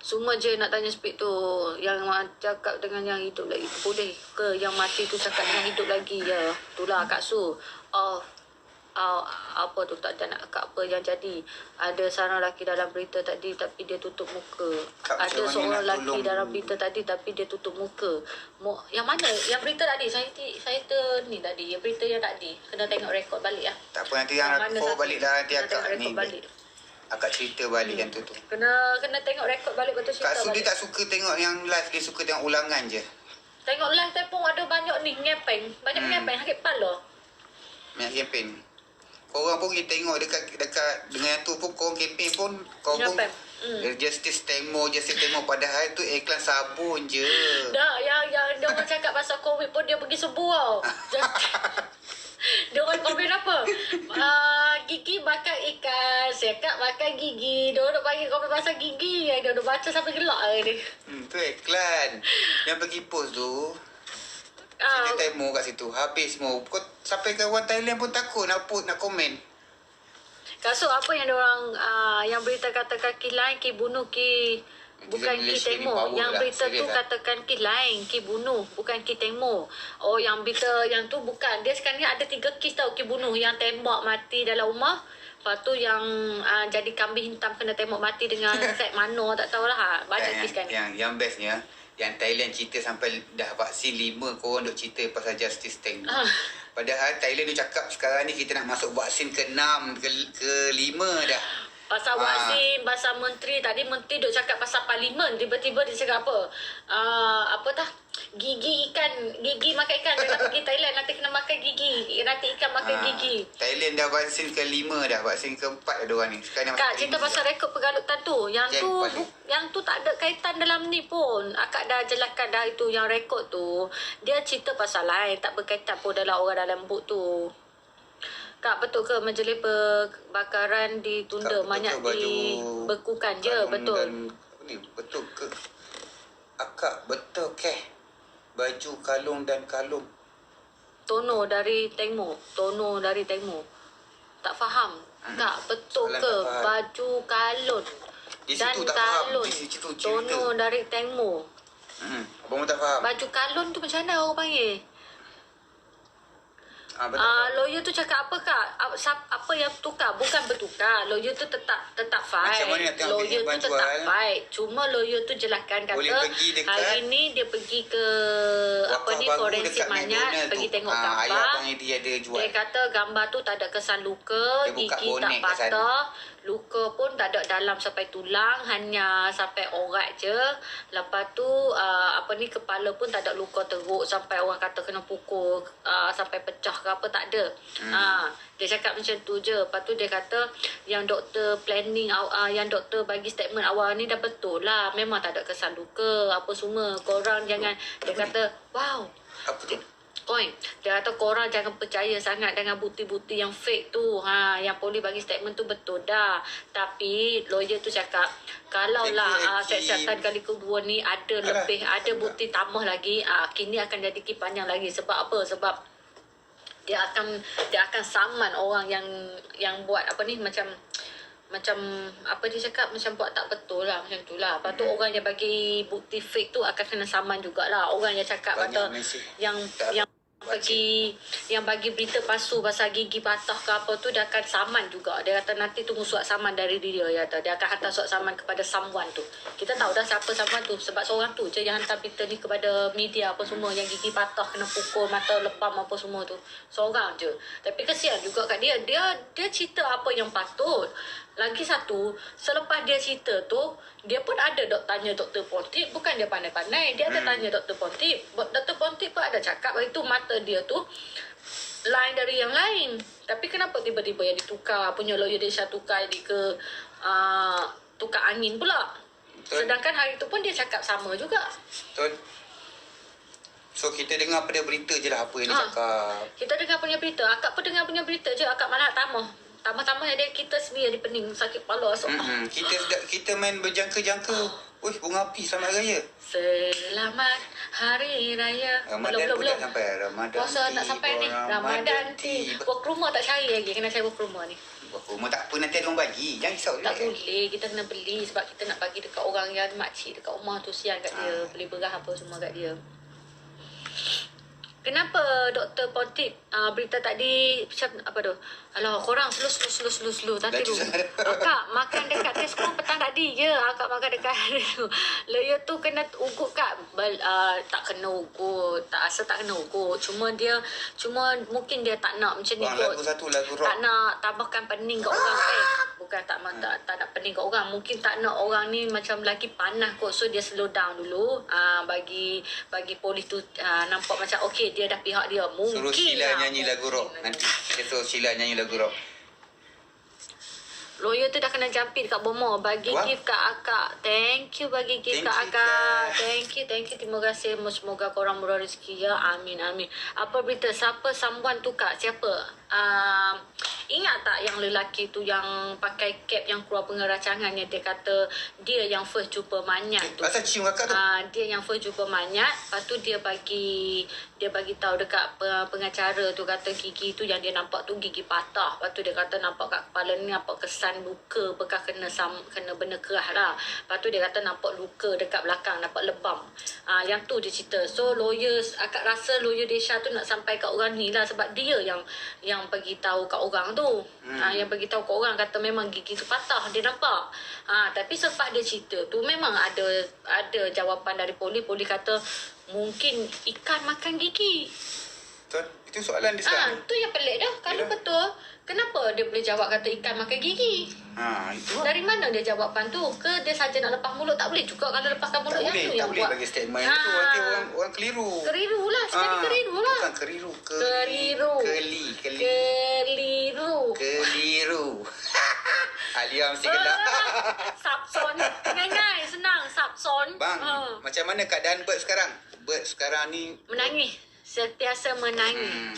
Semua je nak tanya speak tu. Yang cakap dengan yang hidup lagi. Boleh ke yang mati tu cakap dengan hidup lagi? Ya. Itulah Kak Su. Apa tu tak ada nak kat apa yang jadi. Ada seorang lelaki dalam berita tadi tapi dia tutup muka. Kak, Ada seorang lelaki dalam berita tadi tapi dia tutup muka. Yang mana? Yang berita tadi? Saya ni tadi. Yang berita yang tadi. Kena tengok rekod balik lah. Tak apa, nanti yang forward balik lah. Nanti Kena tengok akak ni rekod balik. akak cerita balik yang tu. Kena tengok rekod balik betul cerita Kak Su dia balik. tak suka tengok yang live, dia suka tengok ulangan je. Tengok live tepung ada banyak ni ngepeng. Banyak ngepeng sakit kepala. Banyak kempen. Korang pun pergi tengok dekat dengan yang tu pun korang kempen pun korang pun Justice Temo padahal tu iklan sabun je. Dah yang dia orang cakap pasal COVID pun dia pergi sebuah. Dia orang komen apa? Gigi bakar ikan, sekat makan gigi. Dia orang bagi komen pasal gigi. Dia orang baca sampai gelak ni. Tu iklan. Yang pergi post tu. Sini Temo kat situ. Habis semua. Kau sampai ke orang Thailand pun takut nak komen. Kasut apa yang dia orang yang berita kata kaki lain, ki bunuh, ki bukan ki temo. Yang berita tu katakan ki lain, ki bunuh, bukan ki temo. Oh, yang berita yang tu bukan. Dia sekarang ni ada 3 kes tau ki bunuh. Yang tembak mati dalam rumah. Lepas tu yang jadi kambing hitam kena tembak mati dengan set mana tak tahulah. Banyak kes kan. Yang bestnya, yang Thailand cerita sampai dah vaksin 5 korang duk cerita pasal Justice Tank. Padahal Thailand tu cakap sekarang ni kita nak masuk vaksin ke-6, ke-5 dah. Pasal vaksin, pasal menteri. Tadi menteri duk cakap pasal parlimen. Tiba-tiba dia cakap apa? Apa dah? Gigi makan ikan. Dia nak pergi Thailand nanti kena makan gigi. Nanti ikan makan gigi. Thailand dah vaksin ke-5 dah. Vaksin ke-4 dah diorang ni. Sekarang Kak, cerita pasal rekod pergalutan tu. Yang tu tak ada kaitan dalam ni pun. Akak dah jelaskan dah itu yang rekod tu. Dia cerita pasal lain. Tak berkaitan pun dalam orang dalam buk tu. Kak, betul ke majlis pembakaran ditunda? Banyak dibekukan je, betul. Ni betul ke? Akak betul ke? Baju kalung dan kalung. Tono dari Tengmo. Tak faham. Kak, betul ke baju kalung Di dan situ tak kalung? faham. Di situ cerita. Tono dari Tengmo. Abang tak faham. Baju kalung tu macam mana orang panggil? Betul. Lawyer tu cakap apa Kak? Apa yang tukar? Bukan bertukar. Lawyer tu tetap fight. Macam mana nak tengok Lawyer tu tetap fight. Cuma lawyer tu jelaskan kata hari ni dia pergi ke forensik Manyat, pergi tengok gambar. Ayah Abang Edi ada jual. Dia kata gambar tu tak ada kesan luka, gigi tak patah. Luka pun tak ada dalam sampai tulang, hanya sampai orat je. Lepas tu kepala pun tak ada luka teruk sampai orang kata kena pukul sampai pecah ke apa, tak ada. Dia cakap macam tu je. Lepas tu dia kata yang doktor planning yang doktor bagi statement awal ni dah betul lah. Memang tak ada kesan luka apa semua. Korang jangan, dia kata wow. Apa tu? Dia kata korang jangan percaya sangat dengan bukti-bukti yang fake tu. Yang polis bagi statement tu betul dah. Tapi lawyer tu cakap kalaulah siasatan kali kedua ni ada bukti tambah lagi, kini akan jadi panjang lagi. Sebab apa? Sebab dia akan saman orang yang buat macam macam apa dia cakap, macam buat tak betul lah, macam tu lah. Lepas tu orang yang bagi bukti fake tu akan kena saman jugalah. Orang yang cakap Banyak kata mesej. yang bagi berita palsu pasal gigi patah ke apa tu, dia akan saman juga. Dia kata nanti tunggu surat saman dari dia. Dia akan hantar surat saman kepada someone tu. Kita tahu dah siapa someone tu, sebab seorang tu je yang hantar berita ni kepada media apa semua, yang gigi patah, kena pukul, mata lebam apa semua tu. Seorang je. Tapi kesian juga kat dia. Dia cerita apa yang patut. Lagi satu, selepas dia cerita tu, dia pun ada tanya Dr. Pontip. Bukan dia pandai-pandai. Dia ada tanya Dr. Pontip. Dr. Pontip pun ada cakap itu mata dia tu lain dari yang lain. Tapi kenapa tiba-tiba yang ditukar, punya lawyer Desha tukar jadi ke tukar angin pula. Betul. Sedangkan hari tu pun dia cakap sama juga. Betul. So kita dengar pada berita je lah apa yang dia cakap. Kita dengar punya berita. Akak pun dengar punya berita je. Akak malah tambah dia kita sendiri di pening, sakit kepala esok. Kita main berjangka-jangka. Uish, bunga api selamat raya. Selamat Hari Raya. Ramadan belum. dah sampai. Ramadan Puasa nak sampai ni. Ramadan tiba. Work rumah tak cari lagi. Kena cari work rumah ni. Rumah tak apa, nanti ada orang bagi. Jangan risau. Tak boleh. Kita kena beli sebab kita nak bagi dekat orang yang makcik dekat rumah tu, sian kat dia. Beli beras apa semua kat dia. Kenapa Dr. Pontip berita tadi macam apa tu? Alah, korang slow tadi tu. Akak makan dekat Tesco petang tadi je. Akak makan dekat tu. Lawyer tu kena ugut kak. Tak kena ugut. Tak kena ugut. Cuma mungkin dia tak nak macam ni kot. Lagu rock. Tak nak tambahkan pening kat orang. Bukan tak nak pening kat orang. Mungkin tak nak orang ni macam lagi panas kot. So dia slow down dulu. Bagi polis tu nampak macam okey, dia dah pihak dia. Mungkin suruh Sheila nyanyi lagu rock. Nanti kita suruh Sheila nyanyi lagu rock. Lawyer tu dah kena jampi dekat bomo. Bagi gift kat akak. Thank you bagi gift kat akak. Thank you. Terima kasih. Semoga korang murah rezeki ya. Amin. Apa berita? Siapa someone tu kak? Siapa? Ingat tak yang lelaki tu yang pakai cap yang keluar pengerancangan, yang dia kata dia yang first jumpa Manyat tu. Asal cium kakak tu? Dia yang first jumpa Manyat. Lepas tu dia bagi tahu dekat pengacara tu, kata gigi tu yang dia nampak tu gigi patah. Lepas tu dia kata nampak kat kepala ni nampak kesan luka bekas kena benda keras lah. Lepas tu dia kata nampak luka dekat belakang, nampak lebam. Yang tu dia cerita. So akak rasa lawyer Desha tu nak sampai kat orang ni lah, sebab dia yang bagi tahu kat orang tu. Yang bagi tahu kat orang kata memang gigi tu patah, dia nampak. Tapi selepas dia cerita tu memang ada jawapan dari polis. Polis kata mungkin ikan makan gigi. Betul. Itu soalan dia sekarang. Tu yang pelik dah. Kalau betul, kenapa dia boleh jawab kata ikan makan gigi? Itu. Dari mana dia jawapan tu? Ke dia saja nak lepas mulut? Tak boleh juga kalau lepaskan mulut yang tu. Tak boleh bagi statement tu. Nanti orang keliru. Keliru lah. Sekali keliru lah. Bukan keliru. Keliru. Alia mesti gelap. Sapson. Ngai-ngai. Senang. Sapson. Bang, macam mana keadaan Bert sekarang? Bert sekarang ni menangis. Sentiasa menangis.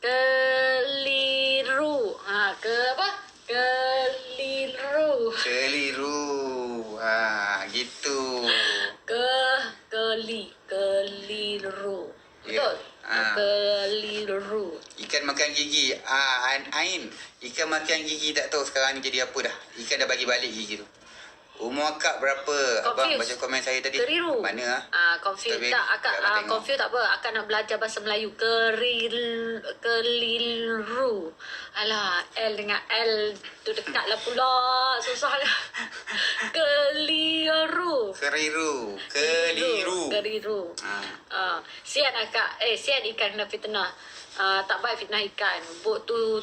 Keliru. Keliru. Gitu. Keliru. Betul? Keliru. Ikan makan gigi. Ain. Ikan makan gigi tak tahu sekarang ni jadi apa dah. Ikan dah bagi balik gigi tu. Umur akak berapa? Abang baca komen saya tadi. Keliru. Mana? Confused tak? Akak confused tak apa? Akak nak belajar bahasa Melayu. Keliru. Alah, L dengan L tu dekat lah pula. Susah lah. Keliru. Sian akak. Sian ikan kena fitnah. Tak baik fitnah ikan. Bot tu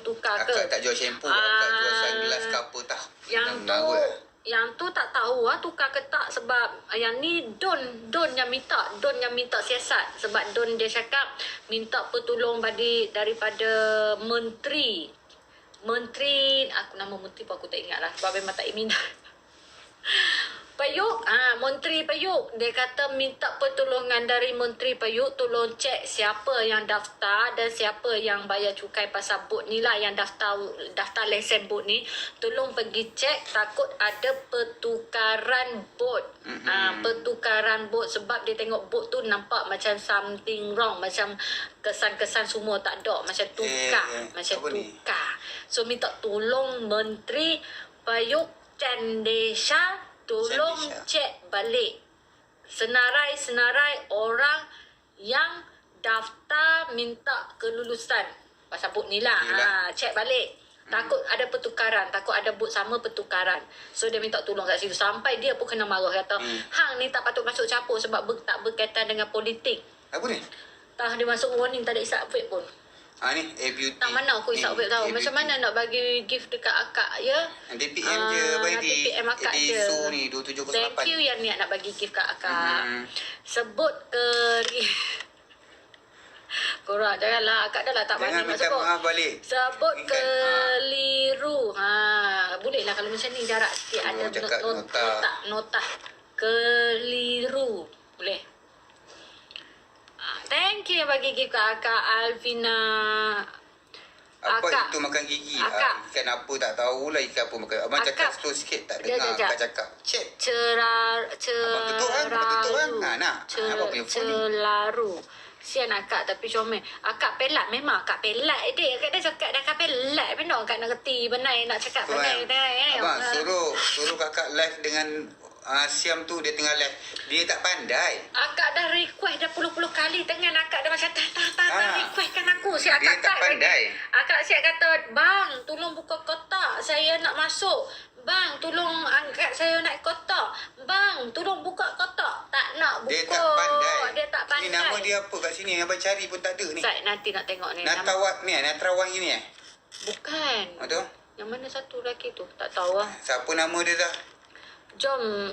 tukar ke? Akak tak jual shampoo. Akak jual sunglass ke apa tah. Yang tu tak tahu tukar ke tak, sebab yang ni Don yang minta siasat. Sebab Don dia cakap minta pertolong daripada menteri, aku nama menteri pun aku tak ingat lah sebab memang tak minat. Payuk, Menteri Payuk. Dia kata minta pertolongan dari Menteri Payuk, tolong cek siapa yang daftar dan siapa yang bayar cukai pasal bot ni lah, yang daftar lesen bot ni. Tolong pergi cek, takut ada pertukaran bot. Pertukaran bot, sebab dia tengok bot tu nampak macam something wrong, macam kesan-kesan semua tak ada, macam tukar. So minta tolong Menteri Payuk Chandesha tolong cek balik senarai-senarai orang yang daftar minta kelulusan. Pasal ni lah. Cek balik. Takut ada pertukaran, takut ada bot sama pertukaran. So dia minta tolong kat situ. Sampai dia pun kena marah, kata, hang ni tak patut masuk campur sebab tak berkaitan dengan politik. Apa ni? Tak, dia masuk warning, tak ada isap vape pun. Ni ABUT. Tak mana aku isap vape tahu. Macam mana nak bagi gift dekat akak ya? Nanti PM je bagi nanti PM akak je. Edisu ni 2708. Thank you yang niat nak bagi gift kat akak. Sebut ke korang janganlah, akak dah lah tak Jangan berani nak minta sebut. maaf balik. Sebut Ingat, keliru. Boleh lah kalau macam ni jarak sikit ada cakap nota. Keliru. Boleh. Thank you yang bagi gift kat akak Alvina. Apa akak, itu makan gigi? Akak. Ikan apa tak tahulah ikan apa makan. Abang cakap slow sikit tak dengar akak cakap. Cek. Abang tutup kan? Nak. Abang punya phone ni. Celaru. Sian akak tapi comel. Akak pelat memang akak pelat dia. Akak dah cakap dah akak pelat. Benar akak nak reti benai nak cakap benai. Abang suruh kakak live dengan Siam tu dia tengah live. Dia tak pandai. Akak dah request dah puluh-puluh kali dengan akak dah macam tak requestkan aku. Si akak Dia tak pandai. Akak siap kata, "Bang, tolong buka kotak. Saya nak masuk. Bang, tolong angkat saya naik kotak. Bang, tolong buka kotak." Tak nak buka. Dia tak pandai. Dia tak pandai. Ni nama dia apa kat sini? Abang cari pun tak ada ni. Sat, nanti nak tengok ni. Natrawang ni Bukan. Betul? Yang mana satu lelaki tu? Tak tahu lah. Siapa nama dia dah? Jom,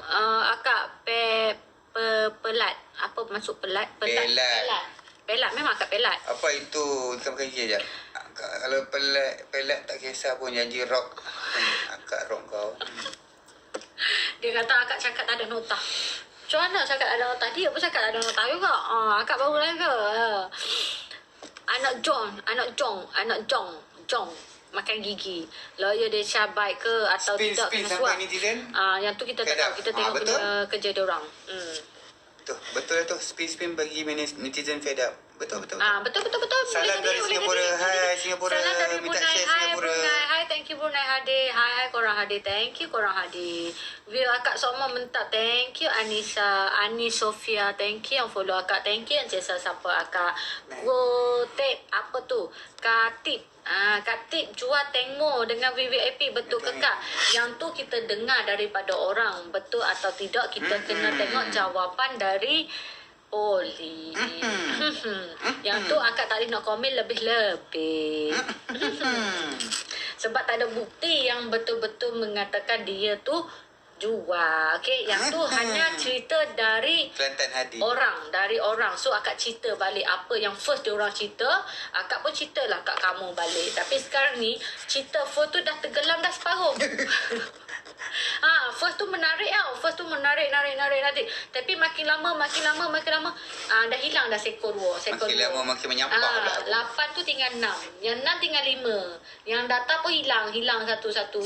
akak pelat. Apa maksud pelat? Pelat. Memang akak pelat. Apa itu? Ikan makan gigi sekejap. Kalau pelat tak kisah pun janji rock. Akak rock kau. Dia kata akak cakap tak ada nota. Macam mana cakap ada nota? Dia pun cakap ada nota juga. Akak baru lagi. Anak Jong. Makan gigi. Lawyer dia cabai ke atau Spin tidak kena sampai suap. netizen. Yang tu kita tak tahu. Kita tengok betul? kerja dia orang. Betul tu. Spin bagi netizen fed up. Betul. Betul. Salam dari Singapura. Hai Singapura. Salam dari Minta Brunei. share Hai Singapura. Brunei. Hai, thank you Brunei hadir. Hai korang hadir. Thank you korang hadir. View akak semua mentak. Thank you Anissa. Ani Sofia. Thank you yang follow akak. Thank you yang jasa siapa akak. Tip apa tu? Katip jual tengmo dengan VVIP. Betul ke Kak? Yang tu kita dengar daripada orang. Betul atau tidak kita kena tengok jawapan dari Poli. Yang tu akak tak boleh nak komen lebih-lebih. Sebab tak ada bukti yang betul-betul mengatakan dia tu jual. Okey, yang tu hanya cerita dari Kelantan Hadi. dari orang. So akak cerita balik apa yang first dia orang cerita, akak pun ceritalah kat kamu balik. Tapi sekarang ni cerita first tu dah tenggelam dah separuh. First tu menarik tau. First tu menarik. Tapi makin lama dah hilang dah sekor dua. Makin lama makin menyampah lah. 8 tu tinggal 6. Yang 6 tinggal 5. Yang data pun hilang satu-satu.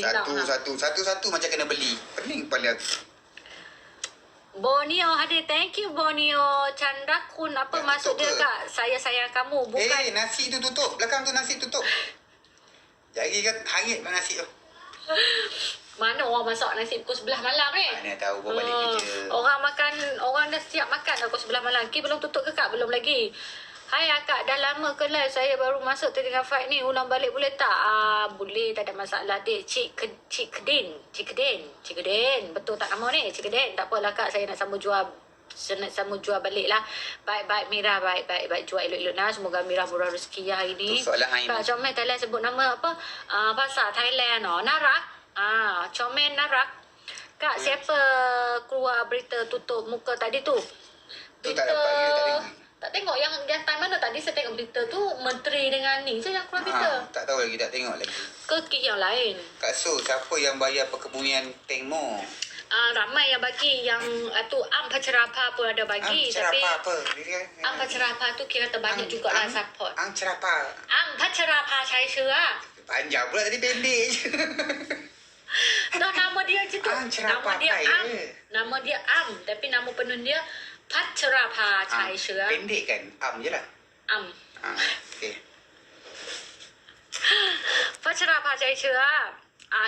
Satu macam kena beli. Pening kepala aku. Borneo hadir. Thank you Borneo. Chandra Kun apa Ya, maksud dia tutup ke? Kak? Saya sayang kamu. Bukan. Nasi tu tutup. Belakang tu nasi tutup. Jadi kan hangit bang nasi tu. Mana orang masak nasi pukul 11 malam ni? Mana tahu bawa balik kerja. Orang dah siap makan dah pukul 11 malam. Belum tutup ke Kak? Belum lagi. Hai akak, dah lama ke live? Saya baru masuk tengah fight ni. Ulang balik boleh tak? Boleh, tak ada masalah dek. Cik Kedin. Betul tak nama ni? Cik Kedin. Tak apalah Kak, saya nak sambung jual balik lah. Baik Mira, baik jual elok-elok lah. Semoga Mira murah rezeki ya hari ni. Tu soalan Ain. Kak Comel Thailand sebut nama apa? Bahasa Thailand Narak. Comel Narak. Kak, siapa keluar berita tutup muka tadi tu? Tu tak dapat dia tak dengar. Tak tengok yang time mana tadi saya tengok berita tu menteri dengan ni je yang keluar berita. Tak tahu lagi, tak tengok lagi. Ke yang lain? Kak Su, siapa yang bayar perkebunian Tengmo? Ramai yang bagi yang tu Pacerapa pun ada bagi tapi apa? Pacerapa tu kira terbanyak jugalah support. Cerapa. Pacerapa saya sure. Panjang pula tadi pendek je. Dah nama dia je tu. Cerapa Nama dia tapi nama penuh dia Pacerapa saya sure. Pendek kan? Je lah. Okey. Pacerapa Cai Cher lah.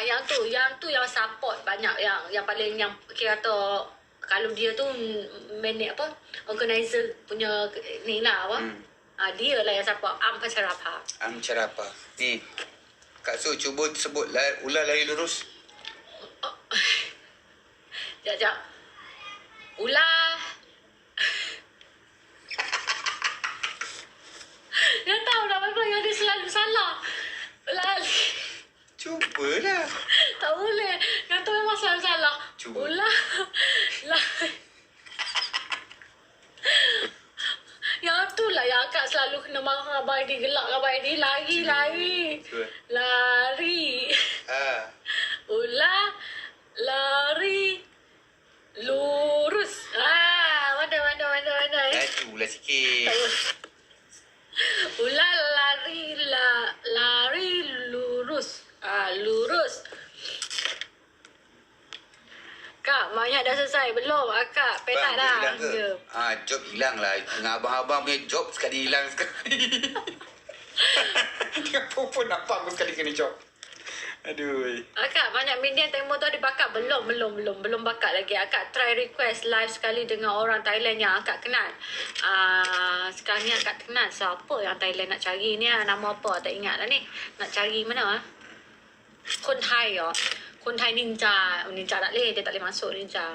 Yang tu yang support banyak, yang paling yang kira tu kalau dia tu manage apa, organizer punya ni lah apa. Dia lah yang support Amcarapa. Amcarapa. Ni. Kak Su cuba sebut ular lari lurus. Sekejap. Ular. Dia tahu dah memang yang dia selalu salah. Lari. Cubalah. Tak boleh. Yang tu memang selalu salah. Cuba. Ular. Lari. Yang tu lah yang akak selalu kena marah Abang Edi. Gelak Abang Edi. Lari. Cuba. Lari. Ular. Lari. Lurus. Mana. Lajulah sikit. Ular lari lurus. Lurus. Kak, banyak dah selesai belum? Akak penat dah. Hilang ke? Ya. Job hilang lah. Dengan abang-abang punya job sekali hilang sekali. Dengan pun nampak aku sekali kena job. Aduh. Akak banyak mindian temo tu ada bakat belum bakat lagi. Akak try request live sekali dengan orang Thailand yang akak kenal. Sekarang ni akak kenal siapa yang Thailand nak cari ni, nama apa tak ingat lah ni. Nak cari mana? Kon Thai Ninja tak boleh, dia tak boleh masuk Ninja.